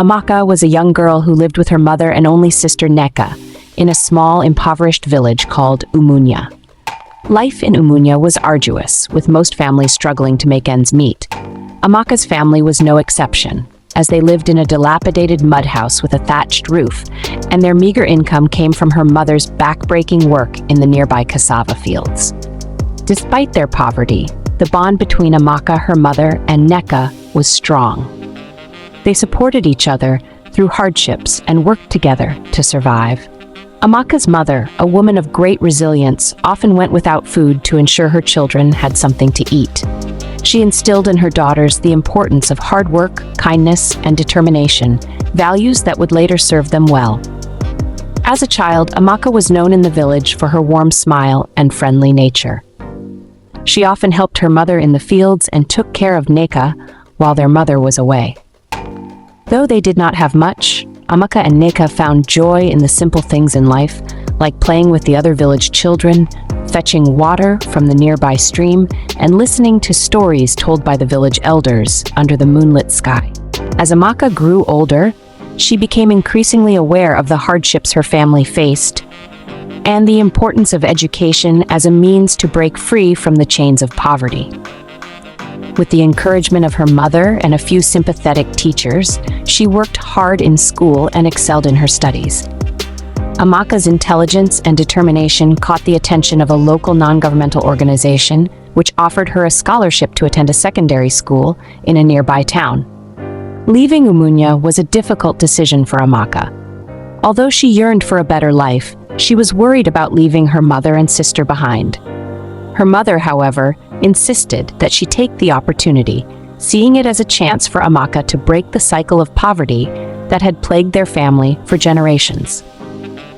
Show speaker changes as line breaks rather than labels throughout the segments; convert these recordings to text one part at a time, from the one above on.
Amaka was a young girl who lived with her mother and only sister Neka in a small, impoverished village called Umunya. Life in Umunya was arduous, with most families struggling to make ends meet. Amaka's family was no exception, as they lived in a dilapidated mud house with a thatched roof, and their meager income came from her mother's back-breaking work in the nearby cassava fields. Despite their poverty, the bond between Amaka, her mother, and Neka was strong. They supported each other through hardships and worked together to survive. Amaka's mother, a woman of great resilience, often went without food to ensure her children had something to eat. She instilled in her daughters the importance of hard work, kindness, and determination, values that would later serve them well. As a child, Amaka was known in the village for her warm smile and friendly nature. She often helped her mother in the fields and took care of Neka while their mother was away. Though they did not have much, Amaka and Neka found joy in the simple things in life, like playing with the other village children, fetching water from the nearby stream, and listening to stories told by the village elders under the moonlit sky. As Amaka grew older, she became increasingly aware of the hardships her family faced and the importance of education as a means to break free from the chains of poverty. With the encouragement of her mother and a few sympathetic teachers, she worked hard in school and excelled in her studies. Amaka's intelligence and determination caught the attention of a local non-governmental organization, which offered her a scholarship to attend a secondary school in a nearby town. Leaving Umunya was a difficult decision for Amaka. Although she yearned for a better life, she was worried about leaving her mother and sister behind. Her mother, however, insisted that she take the opportunity, seeing it as a chance for Amaka to break the cycle of poverty that had plagued their family for generations.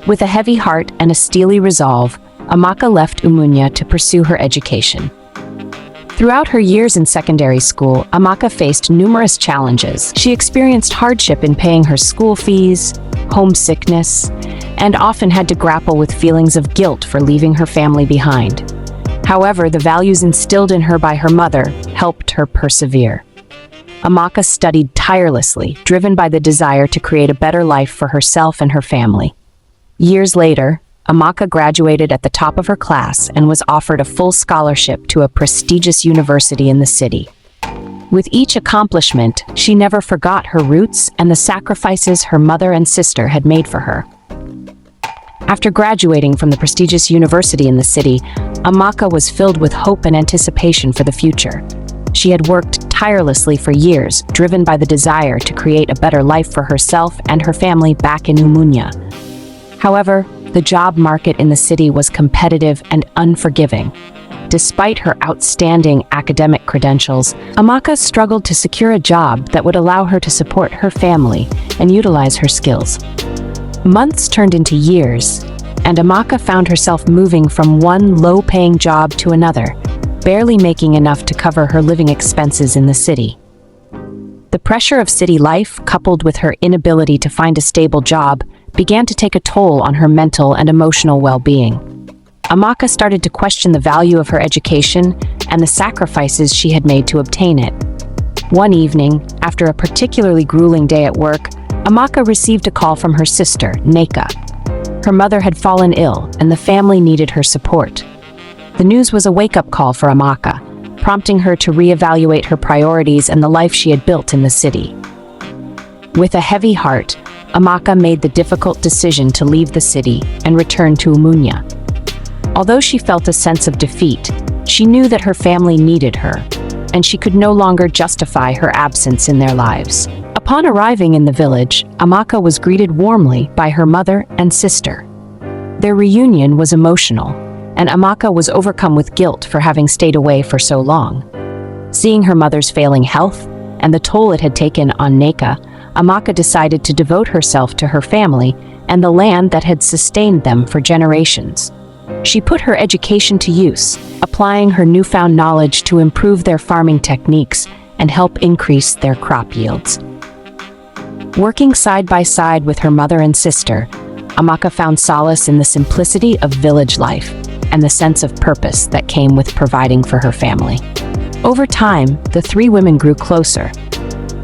With a heavy heart and a steely resolve, Amaka left Umunya to pursue her education. Throughout her years in secondary school, Amaka faced numerous challenges. She experienced hardship in paying her school fees, homesickness, and often had to grapple with feelings of guilt for leaving her family behind. However, the values instilled in her by her mother helped her persevere. Amaka studied tirelessly, driven by the desire to create a better life for herself and her family. Years later, Amaka graduated at the top of her class and was offered a full scholarship to a prestigious university in the city. With each accomplishment, she never forgot her roots and the sacrifices her mother and sister had made for her. After graduating from the prestigious university in the city, Amaka was filled with hope and anticipation for the future. She had worked tirelessly for years, driven by the desire to create a better life for herself and her family back in Umunya. However, the job market in the city was competitive and unforgiving. Despite her outstanding academic credentials, Amaka struggled to secure a job that would allow her to support her family and utilize her skills. Months turned into years, and Amaka found herself moving from one low-paying job to another, barely making enough to cover her living expenses in the city. The pressure of city life, coupled with her inability to find a stable job, began to take a toll on her mental and emotional well-being. Amaka started to question the value of her education and the sacrifices she had made to obtain it. One evening, after a particularly grueling day at work, Amaka received a call from her sister, Neka. Her mother had fallen ill, and the family needed her support. The news was a wake-up call for Amaka, prompting her to reevaluate her priorities and the life she had built in the city. With a heavy heart, Amaka made the difficult decision to leave the city and return to Umunya. Although she felt a sense of defeat, she knew that her family needed her, and she could no longer justify her absence in their lives. Upon arriving in the village, Amaka was greeted warmly by her mother and sister. Their reunion was emotional, and Amaka was overcome with guilt for having stayed away for so long. Seeing her mother's failing health and the toll it had taken on Neka, Amaka decided to devote herself to her family and the land that had sustained them for generations. She put her education to use, applying her newfound knowledge to improve their farming techniques and help increase their crop yields. Working side by side with her mother and sister, Amaka found solace in the simplicity of village life and the sense of purpose that came with providing for her family. Over time, the three women grew closer.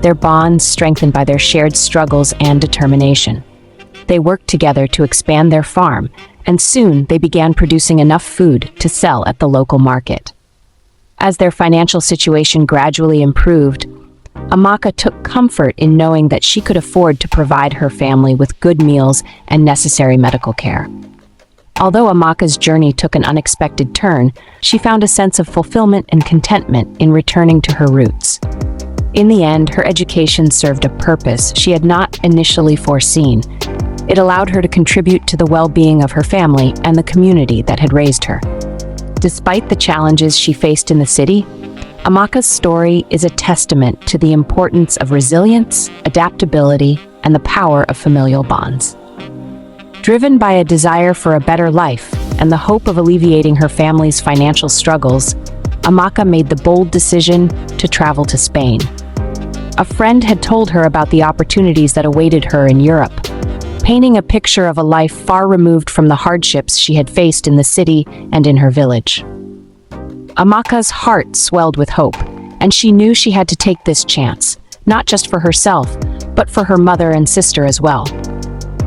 their bonds strengthened by their shared struggles and determination. They worked together to expand their farm, and soon they began producing enough food to sell at the local market. As their financial situation gradually improved, Amaka took comfort in knowing that she could afford to provide her family with good meals and necessary medical care. Although Amaka's journey took an unexpected turn, she found a sense of fulfillment and contentment in returning to her roots. In the end, her education served a purpose she had not initially foreseen. It allowed her to contribute to the well-being of her family and the community that had raised her. Despite the challenges she faced in the city, Amaka's story is a testament to the importance of resilience, adaptability, and the power of familial bonds. Driven by a desire for a better life and the hope of alleviating her family's financial struggles, Amaka made the bold decision to travel to Spain. A friend had told her about the opportunities that awaited her in Europe, painting a picture of a life far removed from the hardships she had faced in the city and in her village. Amaka's heart swelled with hope, and she knew she had to take this chance, not just for herself, but for her mother and sister as well.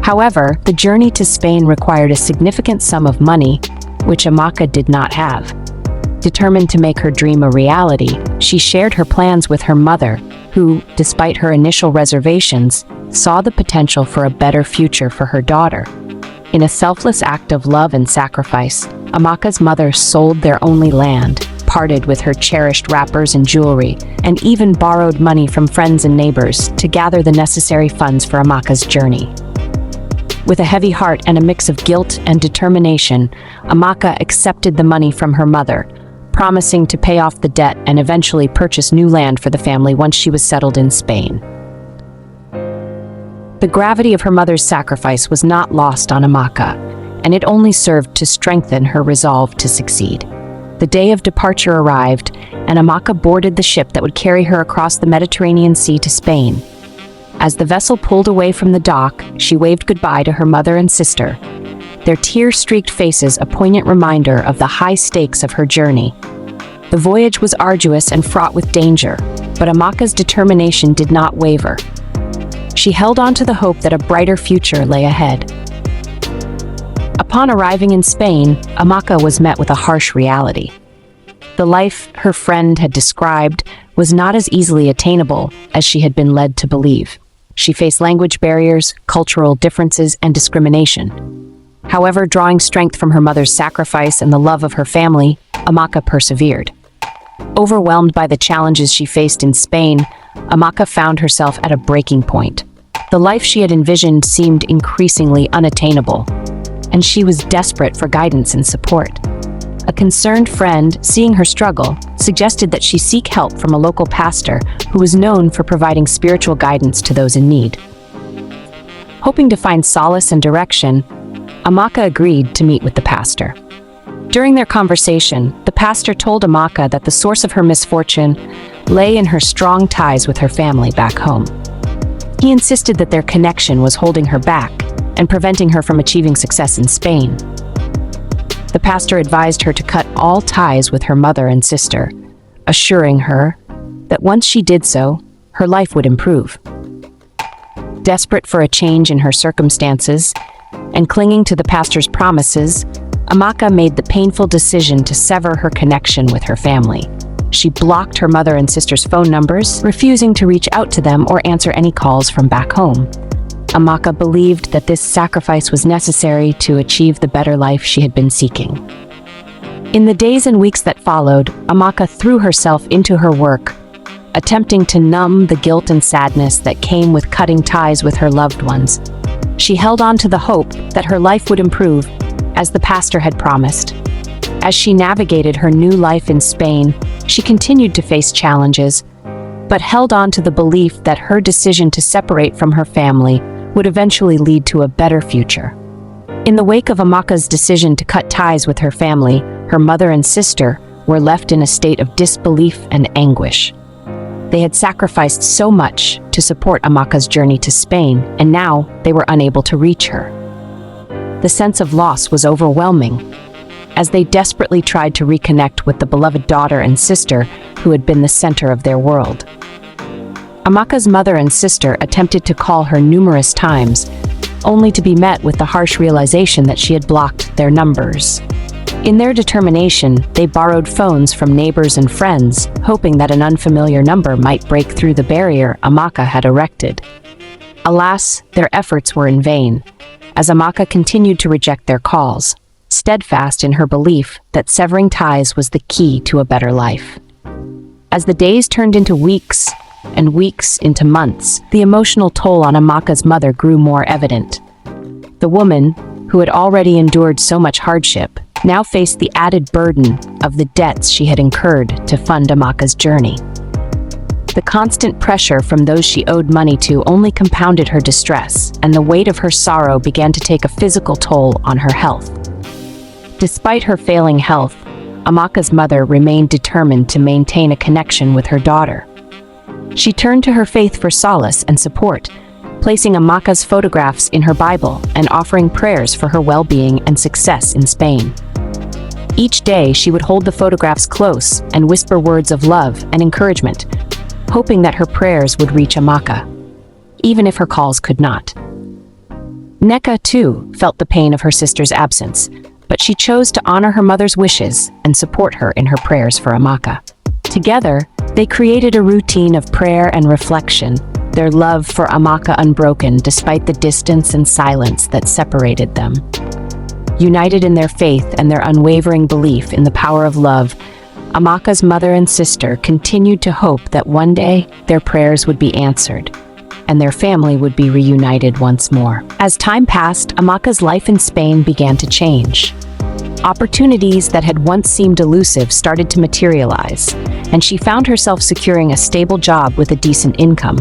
However, the journey to Spain required a significant sum of money, which Amaka did not have. Determined to make her dream a reality, she shared her plans with her mother, who, despite her initial reservations, saw the potential for a better future for her daughter. In a selfless act of love and sacrifice, Amaka's mother sold their only land, parted with her cherished wrappers and jewelry, and even borrowed money from friends and neighbors to gather the necessary funds for Amaka's journey. With a heavy heart and a mix of guilt and determination, Amaka accepted the money from her mother, promising to pay off the debt and eventually purchase new land for the family once she was settled in Spain. The gravity of her mother's sacrifice was not lost on Amaka, and it only served to strengthen her resolve to succeed. The day of departure arrived, and Amaka boarded the ship that would carry her across the Mediterranean Sea to Spain. As the vessel pulled away from the dock, she waved goodbye to her mother and sister, their tear-streaked faces a poignant reminder of the high stakes of her journey. The voyage was arduous and fraught with danger, but Amaka's determination did not waver. She held on to the hope that a brighter future lay ahead. Upon arriving in Spain, Amaka was met with a harsh reality. The life her friend had described was not as easily attainable as she had been led to believe. She faced language barriers, cultural differences, and discrimination. However, drawing strength from her mother's sacrifice and the love of her family, Amaka persevered. Overwhelmed by the challenges she faced in Spain, Amaka found herself at a breaking point. The life she had envisioned seemed increasingly unattainable, and she was desperate for guidance and support. A concerned friend, seeing her struggle, suggested that she seek help from a local pastor who was known for providing spiritual guidance to those in need. Hoping to find solace and direction, Amaka agreed to meet with the pastor. During their conversation, the pastor told Amaka that the source of her misfortune lay in her strong ties with her family back home. He insisted that their connection was holding her back and preventing her from achieving success in Spain. The pastor advised her to cut all ties with her mother and sister, assuring her that once she did so, her life would improve. Desperate for a change in her circumstances, and clinging to the pastor's promises, Amaka made the painful decision to sever her connection with her family. She blocked her mother and sister's phone numbers, refusing to reach out to them or answer any calls from back home. Amaka believed that this sacrifice was necessary to achieve the better life she had been seeking. In the days and weeks that followed, Amaka threw herself into her work, attempting to numb the guilt and sadness that came with cutting ties with her loved ones. She held on to the hope that her life would improve, as the pastor had promised. As she navigated her new life in Spain, she continued to face challenges, but held on to the belief that her decision to separate from her family would eventually lead to a better future. In the wake of Amaka's decision to cut ties with her family, her mother and sister were left in a state of disbelief and anguish. They had sacrificed so much to support Amaka's journey to Spain, and now they were unable to reach her. The sense of loss was overwhelming, as they desperately tried to reconnect with the beloved daughter and sister who had been the center of their world. Amaka's mother and sister attempted to call her numerous times, only to be met with the harsh realization that she had blocked their numbers. In their determination, they borrowed phones from neighbors and friends, hoping that an unfamiliar number might break through the barrier Amaka had erected. Alas, their efforts were in vain, as Amaka continued to reject their calls, steadfast in her belief that severing ties was the key to a better life. As the days turned into weeks, and weeks into months, the emotional toll on Amaka's mother grew more evident. The woman, who had already endured so much hardship, now faced the added burden of the debts she had incurred to fund Amaka's journey. The constant pressure from those she owed money to only compounded her distress, and the weight of her sorrow began to take a physical toll on her health. Despite her failing health, Amaka's mother remained determined to maintain a connection with her daughter. She turned to her faith for solace and support, placing Amaka's photographs in her Bible and offering prayers for her well-being and success in Spain. Each day, she would hold the photographs close and whisper words of love and encouragement, hoping that her prayers would reach Amaka, even if her calls could not. Neka, too, felt the pain of her sister's absence, but she chose to honor her mother's wishes and support her in her prayers for Amaka. Together, they created a routine of prayer and reflection, their love for Amaka unbroken despite the distance and silence that separated them. United in their faith and their unwavering belief in the power of love, Amaka's mother and sister continued to hope that one day their prayers would be answered, and their family would be reunited once more. As time passed, Amaka's life in Spain began to change. Opportunities that had once seemed elusive started to materialize, and she found herself securing a stable job with a decent income.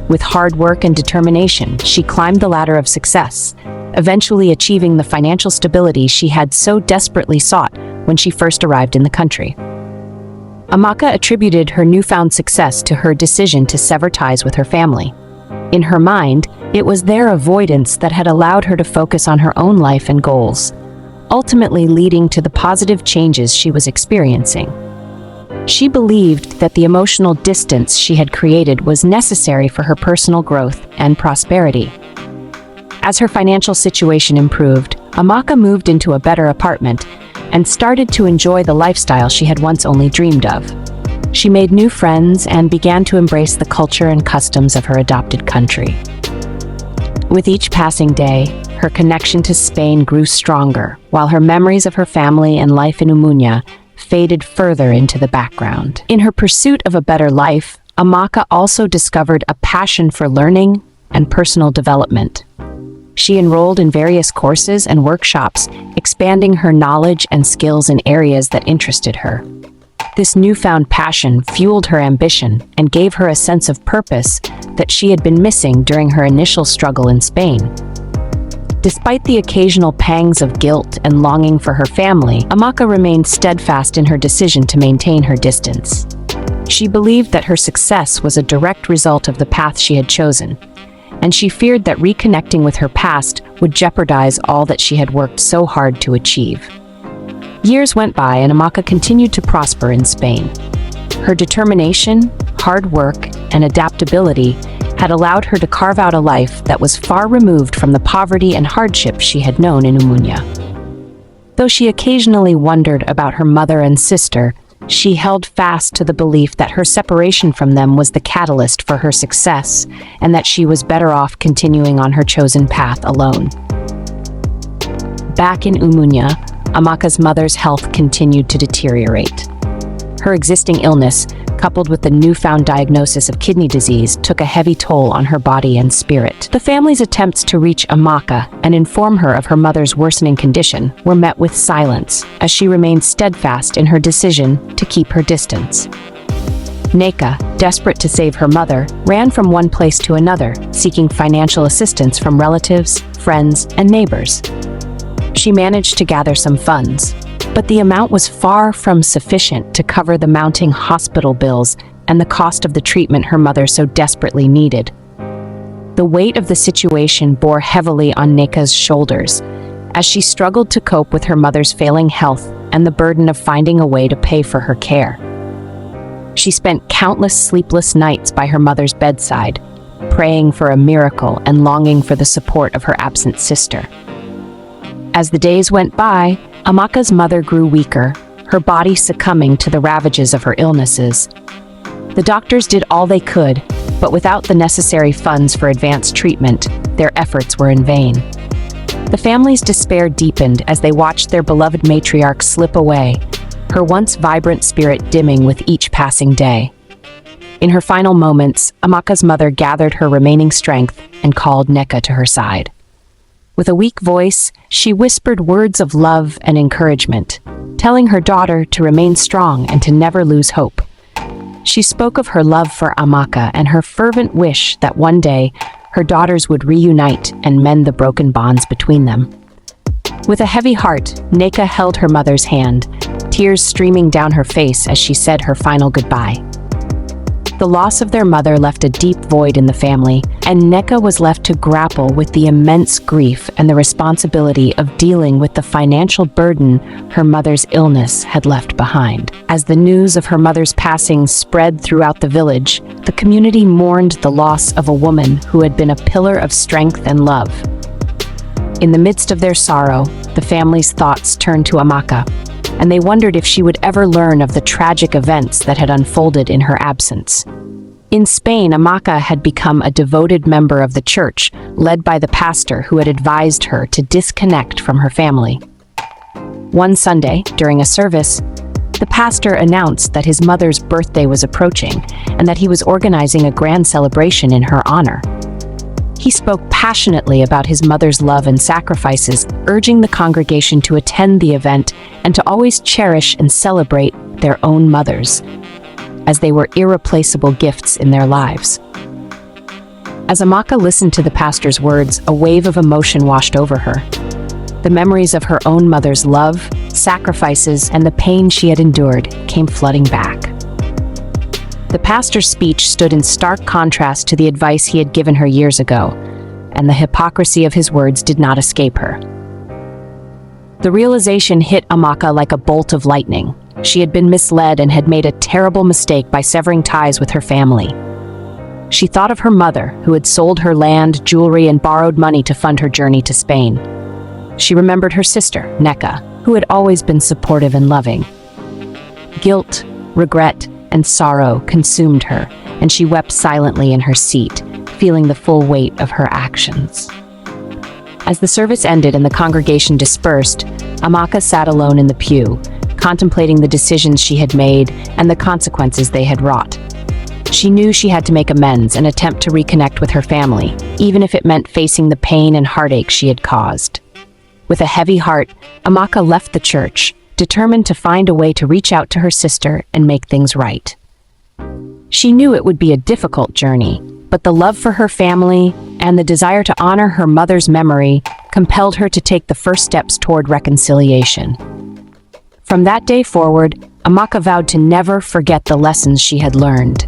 With hard work and determination, she climbed the ladder of success, eventually achieving the financial stability she had so desperately sought when she first arrived in the country. Amaka attributed her newfound success to her decision to sever ties with her family. In her mind, it was their avoidance that had allowed her to focus on her own life and goals, ultimately leading to the positive changes she was experiencing. She believed that the emotional distance she had created was necessary for her personal growth and prosperity. As her financial situation improved, Amaka moved into a better apartment and started to enjoy the lifestyle she had once only dreamed of. She made new friends and began to embrace the culture and customs of her adopted country. With each passing day, her connection to Spain grew stronger, while her memories of her family and life in Umuña faded further into the background. In her pursuit of a better life, Amaka also discovered a passion for learning and personal development. She enrolled in various courses and workshops, expanding her knowledge and skills in areas that interested her. This newfound passion fueled her ambition and gave her a sense of purpose that she had been missing during her initial struggle in Spain. Despite the occasional pangs of guilt and longing for her family, Amaka remained steadfast in her decision to maintain her distance. She believed that her success was a direct result of the path she had chosen, and she feared that reconnecting with her past would jeopardize all that she had worked so hard to achieve. Years went by and Amaka continued to prosper in Spain. Her determination, hard work, and adaptability had allowed her to carve out a life that was far removed from the poverty and hardship she had known in Umuña. Though she occasionally wondered about her mother and sister, she held fast to the belief that her separation from them was the catalyst for her success, and that she was better off continuing on her chosen path alone. Back in Umuña, Amaka's mother's health continued to deteriorate. Her existing illness, coupled with the newfound diagnosis of kidney disease, took a heavy toll on her body and spirit. The family's attempts to reach Amaka and inform her of her mother's worsening condition were met with silence, as she remained steadfast in her decision to keep her distance. Neka, desperate to save her mother, ran from one place to another, seeking financial assistance from relatives, friends, and neighbors. She managed to gather some funds, but the amount was far from sufficient to cover the mounting hospital bills and the cost of the treatment her mother so desperately needed. The weight of the situation bore heavily on Neka's shoulders, as she struggled to cope with her mother's failing health and the burden of finding a way to pay for her care. She spent countless sleepless nights by her mother's bedside, praying for a miracle and longing for the support of her absent sister. As the days went by, Amaka's mother grew weaker, her body succumbing to the ravages of her illnesses. The doctors did all they could, but without the necessary funds for advanced treatment, their efforts were in vain. The family's despair deepened as they watched their beloved matriarch slip away, her once vibrant spirit dimming with each passing day. In her final moments, Amaka's mother gathered her remaining strength and called Neka to her side. With a weak voice, she whispered words of love and encouragement, telling her daughter to remain strong and to never lose hope. She spoke of her love for Amaka and her fervent wish that one day her daughters would reunite and mend the broken bonds between them. With a heavy heart, Neka held her mother's hand, tears streaming down her face as she said her final goodbye. The loss of their mother left a deep void in the family, and Neka was left to grapple with the immense grief and the responsibility of dealing with the financial burden her mother's illness had left behind. As the news of her mother's passing spread throughout the village, the community mourned the loss of a woman who had been a pillar of strength and love. In the midst of their sorrow, the family's thoughts turned to Amaka, and they wondered if she would ever learn of the tragic events that had unfolded in her absence. In Spain, Amaka had become a devoted member of the church, led by the pastor who had advised her to disconnect from her family. One Sunday, during a service, the pastor announced that his mother's birthday was approaching and that he was organizing a grand celebration in her honor. He spoke passionately about his mother's love and sacrifices, urging the congregation to attend the event and to always cherish and celebrate their own mothers, as they were irreplaceable gifts in their lives. As Amaka listened to the pastor's words, a wave of emotion washed over her. The memories of her own mother's love, sacrifices, and the pain she had endured came flooding back. The pastor's speech stood in stark contrast to the advice he had given her years ago, and the hypocrisy of his words did not escape her. The realization hit Amaka like a bolt of lightning. She had been misled and had made a terrible mistake by severing ties with her family. She thought of her mother, who had sold her land, jewelry, and borrowed money to fund her journey to Spain. She remembered her sister, Neka, who had always been supportive and loving. Guilt, regret, and sorrow consumed her, and she wept silently in her seat, feeling the full weight of her actions. As the service ended and the congregation dispersed, Amaka sat alone in the pew, contemplating the decisions she had made and the consequences they had wrought. She knew she had to make amends and attempt to reconnect with her family, even if it meant facing the pain and heartache she had caused. With a heavy heart, Amaka left the church, determined to find a way to reach out to her sister and make things right. She knew it would be a difficult journey, but the love for her family and the desire to honor her mother's memory compelled her to take the first steps toward reconciliation. From that day forward, Amaka vowed to never forget the lessons she had learned.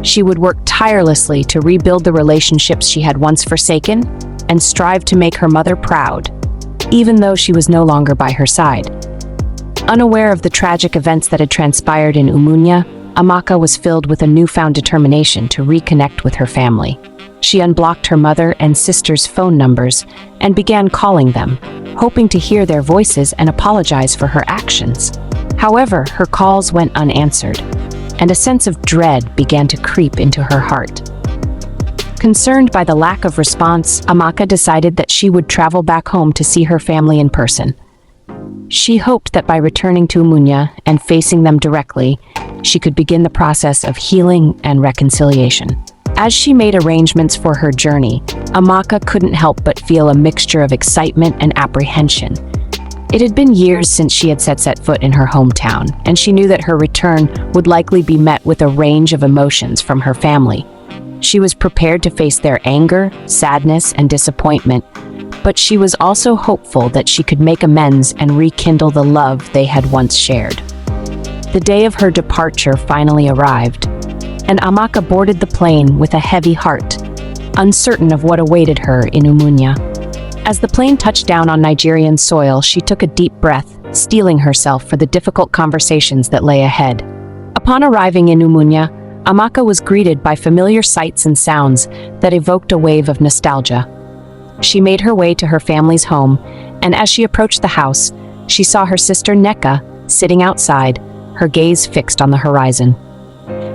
She would work tirelessly to rebuild the relationships she had once forsaken and strive to make her mother proud, even though she was no longer by her side. Unaware of the tragic events that had transpired in Umunya, Amaka was filled with a newfound determination to reconnect with her family. She unblocked her mother and sister's phone numbers and began calling them, hoping to hear their voices and apologize for her actions. However, her calls went unanswered, and a sense of dread began to creep into her heart. Concerned by the lack of response, Amaka decided that she would travel back home to see her family in person. She hoped that by returning to Umunya and facing them directly, she could begin the process of healing and reconciliation. As she made arrangements for her journey, Amaka couldn't help but feel a mixture of excitement and apprehension. It had been years since she had set foot in her hometown, and she knew that her return would likely be met with a range of emotions from her family. She was prepared to face their anger, sadness, and disappointment, but she was also hopeful that she could make amends and rekindle the love they had once shared. The day of her departure finally arrived, and Amaka boarded the plane with a heavy heart, uncertain of what awaited her in Umunya. As the plane touched down on Nigerian soil, she took a deep breath, steeling herself for the difficult conversations that lay ahead. Upon arriving in Umunya, Amaka was greeted by familiar sights and sounds that evoked a wave of nostalgia. She made her way to her family's home, and as she approached the house, she saw her sister Neka sitting outside, her gaze fixed on the horizon.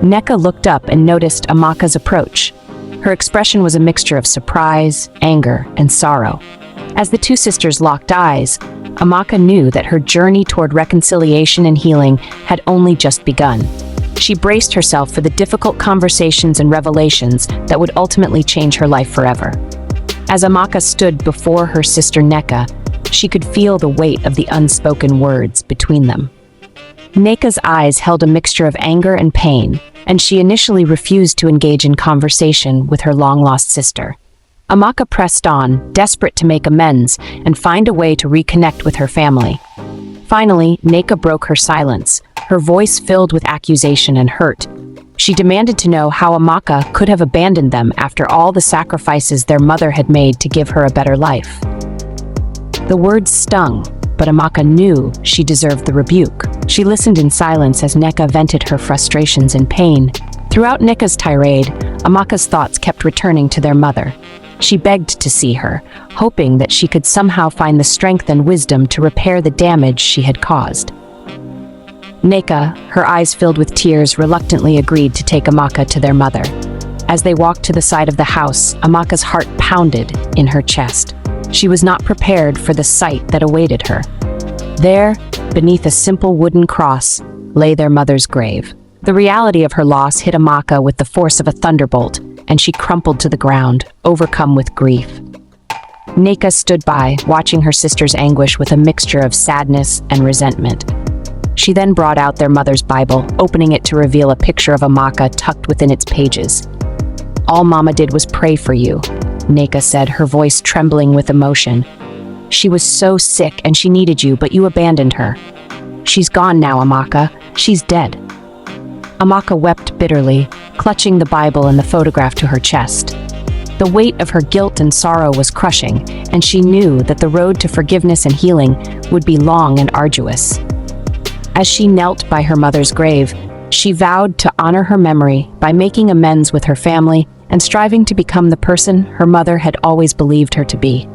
Neka looked up and noticed Amaka's approach. Her expression was a mixture of surprise, anger, and sorrow. As the two sisters locked eyes, Amaka knew that her journey toward reconciliation and healing had only just begun. She braced herself for the difficult conversations and revelations that would ultimately change her life forever. As Amaka stood before her sister Neka, she could feel the weight of the unspoken words between them. Neka's eyes held a mixture of anger and pain, and she initially refused to engage in conversation with her long-lost sister. Amaka pressed on, desperate to make amends and find a way to reconnect with her family. Finally, Neka broke her silence, her voice filled with accusation and hurt. She demanded to know how Amaka could have abandoned them after all the sacrifices their mother had made to give her a better life. The words stung, but Amaka knew she deserved the rebuke. She listened in silence as Neka vented her frustrations and pain. Throughout Neka's tirade, Amaka's thoughts kept returning to their mother. She begged to see her, hoping that she could somehow find the strength and wisdom to repair the damage she had caused. Neka, her eyes filled with tears, reluctantly agreed to take Amaka to their mother. As they walked to the side of the house, Amaka's heart pounded in her chest. She was not prepared for the sight that awaited her. There, beneath a simple wooden cross, lay their mother's grave. The reality of her loss hit Amaka with the force of a thunderbolt, and she crumpled to the ground, overcome with grief. Neka stood by, watching her sister's anguish with a mixture of sadness and resentment. She then brought out their mother's Bible, opening it to reveal a picture of Amaka tucked within its pages. "All Mama did was pray for you," Neka said, her voice trembling with emotion. "She was so sick and she needed you, but you abandoned her. She's gone now, Amaka. She's dead." Amaka wept bitterly, clutching the Bible and the photograph to her chest. The weight of her guilt and sorrow was crushing, and she knew that the road to forgiveness and healing would be long and arduous. As she knelt by her mother's grave, she vowed to honor her memory by making amends with her family and striving to become the person her mother had always believed her to be.